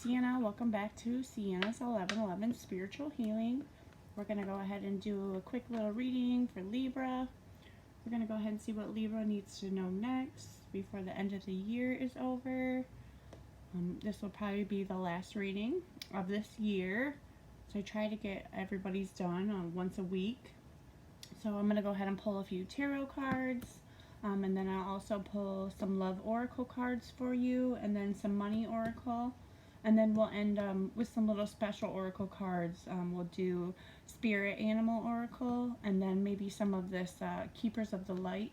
Sienna. Welcome back to Sienna's 1111 Spiritual Healing. We're going to go ahead and do a quick little reading for Libra. We're going to go ahead and see what Libra needs to know next before the end of the year is over. This will probably be the last reading of this year. So I try to get everybody's done once a week. So I'm going to go ahead and pull a few tarot cards. And then I'll also pull some love oracle cards for you, and then some money oracle, and then we'll end with some little special oracle cards. We'll do spirit animal oracle, and then maybe some of this keepers of the light,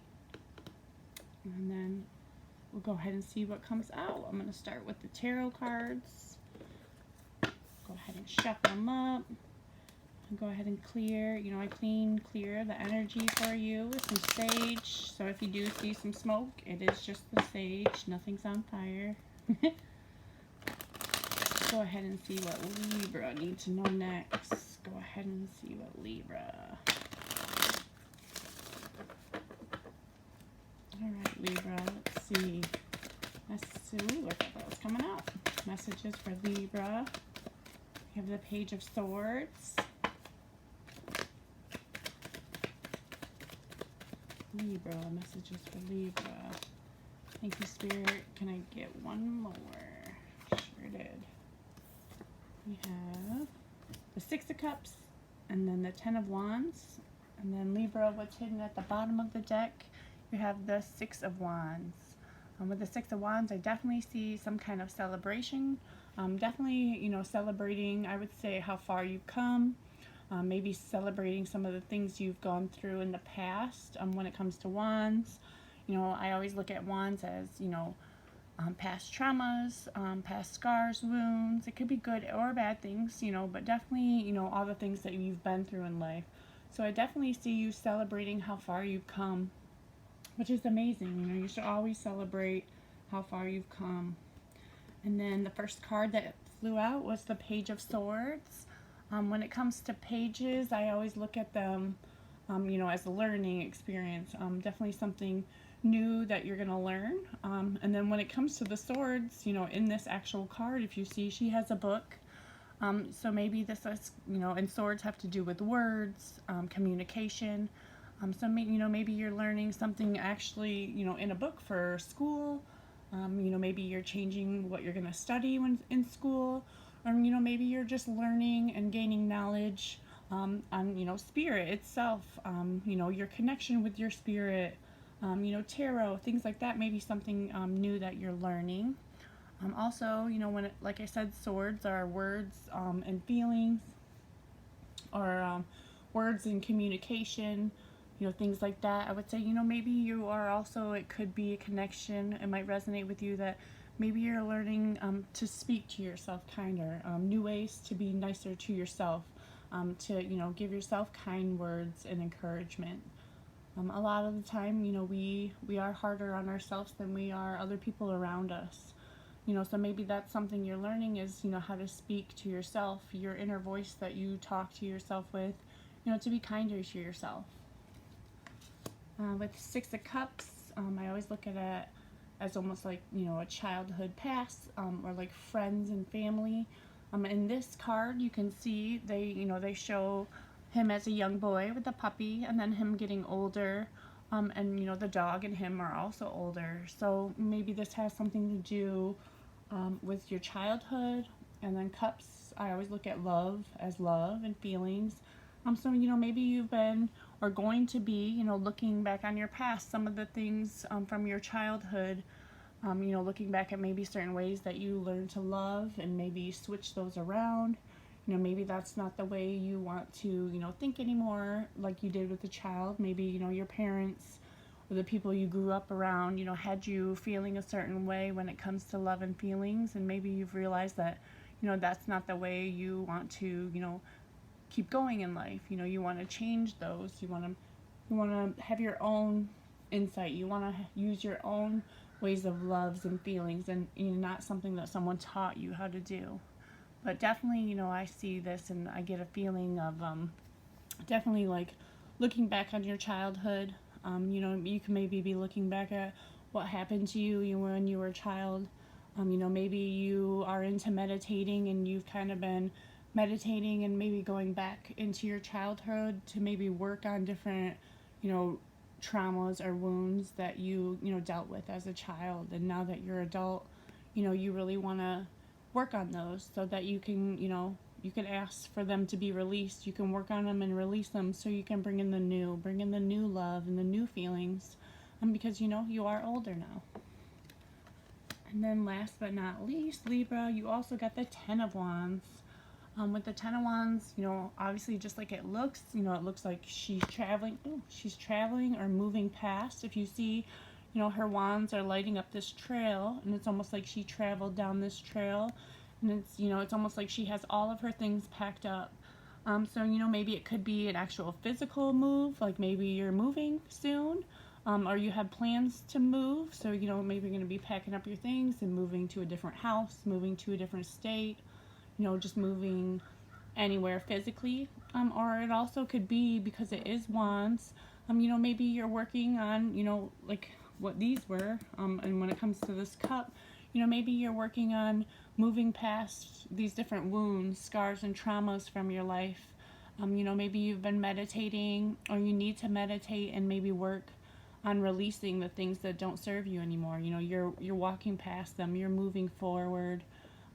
and then we'll go ahead and see what comes out. I'm going to start with the tarot cards. Go ahead and shuffle them up. Go ahead and clear, I clear the energy for you with some sage. So if you do see some smoke, it is just the sage. Nothing's on fire. Go ahead and see what Libra needs to know next. Go ahead and see what Libra. Alright, Libra, let's see. Look at what's coming up. Messages for Libra. We have the Page of Swords. Libra, messages for Libra. Thank you, Spirit. Can I get one more? Sure did. We have the Six of Cups, and then the Ten of Wands, and then Libra, what's hidden at the bottom of the deck, you have the Six of Wands. With the Six of Wands, I definitely see some kind of celebration. Definitely, celebrating, I would say, how far you've come. Maybe celebrating some of the things you've gone through in the past. When it comes to wands, I always look at wands as, past traumas, past scars, wounds. It could be good or bad things, but definitely, all the things that you've been through in life. So I definitely see you celebrating how far you've come, which is amazing. You should always celebrate how far you've come. And then the first card that flew out was the Page of Swords. When it comes to pages, I always look at them, as a learning experience. Definitely something new that you're going to learn. And then when it comes to the swords, in this actual card, if you see, she has a book. So maybe this is, and swords have to do with words, communication. So maybe you're learning something actually, in a book for school. Maybe you're changing what you're going to study when in school. Or, maybe you're just learning and gaining knowledge on, spirit itself, your connection with your spirit, tarot, things like that, maybe something new that you're learning. Also, like I said, swords are words and feelings, or words and communication, things like that. I would say, maybe you are also, it could be a connection, it might resonate with you that maybe you're learning to speak to yourself kinder, new ways to be nicer to yourself, to, give yourself kind words and encouragement. A lot of the time, we are harder on ourselves than we are other people around us. So maybe that's something you're learning is, how to speak to yourself, your inner voice that you talk to yourself with, to be kinder to yourself. With Six of Cups, I always look at it as almost like, a childhood past, or like friends and family. In this card, you can see they show him as a young boy with a puppy, and then him getting older, and the dog and him are also older. So maybe this has something to do with your childhood. And then cups, I always look at love as love and feelings. So maybe you've been or going to be, looking back on your past, some of the things from your childhood, looking back at maybe certain ways that you learned to love, and maybe switch those around. Maybe that's not the way you want to, think anymore like you did with the child. Maybe, your parents or the people you grew up around, had you feeling a certain way when it comes to love and feelings, and maybe you've realized that, that's not the way you want to, keep going in life. You want to change those. You want to have your own insight. You want to use your own ways of loves and feelings, and not something that someone taught you how to do. But definitely, I see this and I get a feeling of definitely like looking back on your childhood. You can maybe be looking back at what happened to you when you were a child, You know, maybe you are into meditating and you've kind of been meditating and maybe going back into your childhood to maybe work on different, you know, traumas or wounds that you know, dealt with as a child. And now that you're adult, you know, you really want to work on those so that you can, you know, you can ask for them to be released. You can work on them and release them so you can bring in the new love and the new feelings. Because, you know, you are older now. And then last but not least, Libra, you also got the Ten of Wands. With the Ten of Wands, you know, obviously just like it looks, you know, it looks like she's traveling. Ooh, she's traveling or moving past. If you see, you know, her wands are lighting up this trail, and it's almost like she traveled down this trail. And it's, you know, it's almost like she has all of her things packed up. So, you know, maybe it could be an actual physical move, like maybe you're moving soon. Or you have plans to move, so, you know, maybe you're going to be packing up your things and moving to a different house, moving to a different state, you know, just moving anywhere physically. Or it also could be, because it is wands, you know, maybe you're working on, you know, like what these were, and when it comes to this cup, you know, maybe you're working on moving past these different wounds, scars, and traumas from your life. You know, maybe you've been meditating, or you need to meditate and maybe work on releasing the things that don't serve you anymore. You know, you're walking past them, you're moving forward,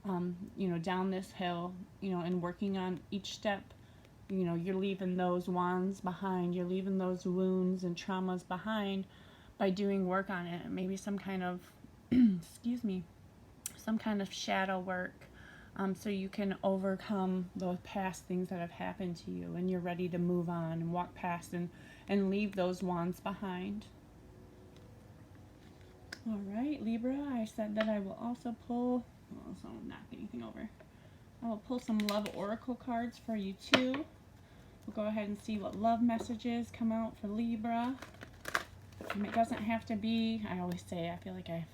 you know, down this hill, you know, and working on each step. You know, you're leaving those wands behind, you're leaving those wounds and traumas behind by doing work on it. Maybe some kind of, excuse me, some kind of shadow work, so you can overcome those past things that have happened to you, and you're ready to move on and walk past and leave those wands behind. All right, Libra, I said that I will also pull, so I'm not getting anything over. I will pull some love oracle cards for you too. We'll go ahead and see what love messages come out for Libra. And it doesn't have to be, I always say, I feel like a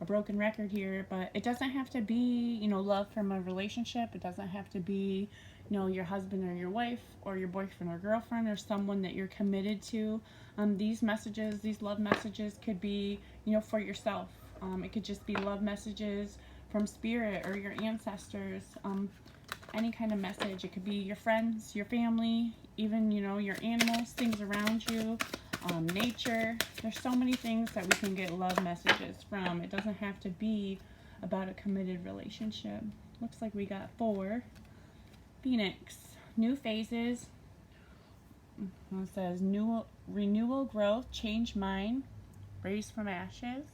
broken record here, but it doesn't have to be, you know, love from a relationship. It doesn't have to be, you know, your husband or your wife or your boyfriend or girlfriend or someone that you're committed to. These messages, these love messages could be, you know, for yourself. It could just be love messages from spirit or your ancestors. Any kind of message. It could be your friends, your family, even, you know, your animals, things around you, nature. There's so many things that we can get love messages from. It doesn't have to be about a committed relationship. Looks like we got 4. Phoenix, new phases. It says new renewal, growth, change mind, raise from ashes.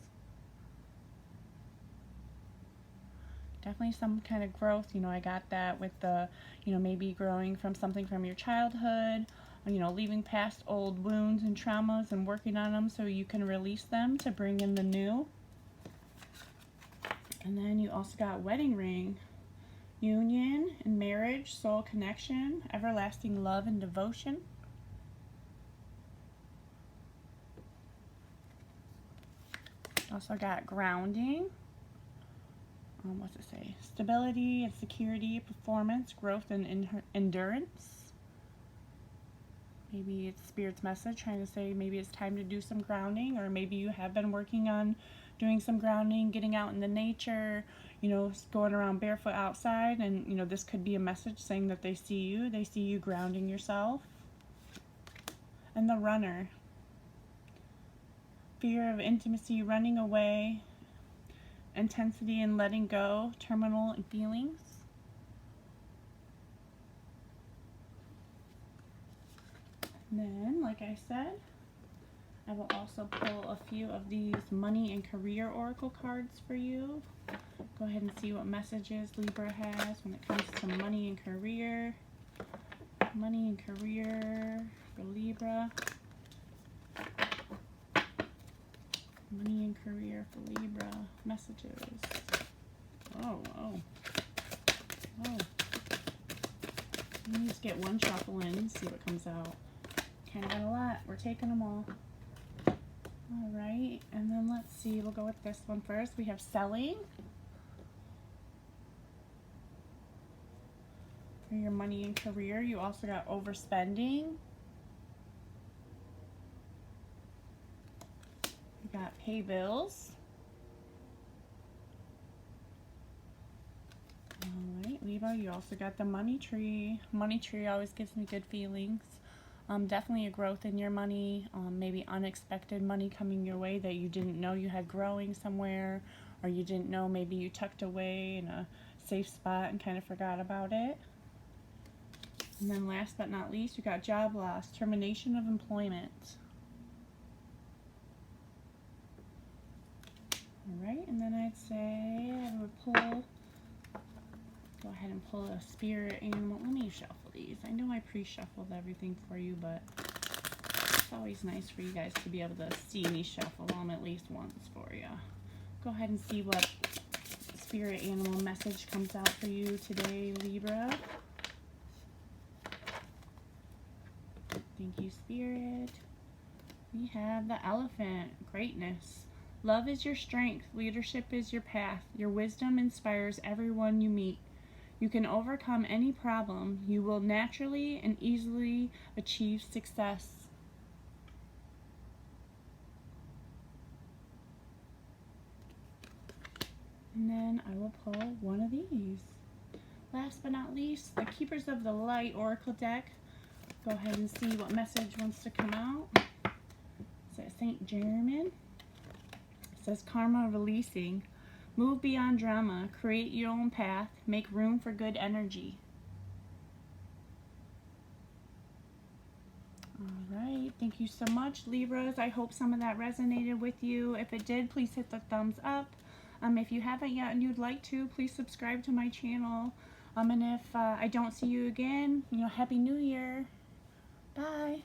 Definitely some kind of growth. You know, I got that with the, you know, maybe growing from something from your childhood, you know, leaving past old wounds and traumas and working on them so you can release them to bring in the new. And then you also got wedding ring, union and marriage, soul connection, everlasting love and devotion. Also got grounding. What's it say? Stability and security, performance, growth, and endurance. Maybe it's Spirit's message trying to say maybe it's time to do some grounding, or maybe you have been working on doing some grounding, getting out in the nature, you know, going around barefoot outside, and, you know, this could be a message saying that they see you grounding yourself. And the runner. Fear of intimacy, running away, intensity and letting go, terminal feelings. And then, like I said, I will also pull a few of these money and career oracle cards for you. Go ahead and see what messages Libra has when it comes to money and career. Money and career for Libra. Money and career for Libra. Messages. Oh. Let me just get one shuffle in and see what comes out. Kind of got a lot. We're taking them all. Alright, and then let's see. We'll go with this one first. We have selling. For your money and career. You also got overspending. You got pay bills. Libra, you also got the money tree. Money tree always gives me good feelings. Definitely a growth in your money, maybe unexpected money coming your way that you didn't know you had growing somewhere, or you didn't know maybe you tucked away in a safe spot and kind of forgot about it. And then last but not least, you got job loss, termination of employment. Alright, and then I'd say I would go ahead and pull a spirit animal. Let me shuffle these. I know I pre-shuffled everything for you, but it's always nice for you guys to be able to see me shuffle them at least once for you. Go ahead and see what spirit animal message comes out for you today, Libra. Thank you, Spirit. We have the elephant, greatness. Love is your strength. Leadership is your path. Your wisdom inspires everyone you meet. You can overcome any problem. You will naturally and easily achieve success. And then I will pull one of these. Last but not least, the Keepers of the Light Oracle deck. Go ahead and see what message wants to come out. It says St. Germain. It says karma releasing. Move beyond drama. Create your own path. Make room for good energy. Alright, thank you so much, Libras. I hope some of that resonated with you. If it did, please hit the thumbs up. If you haven't yet and you'd like to, please subscribe to my channel. And if I don't see you again, Happy New Year. Bye.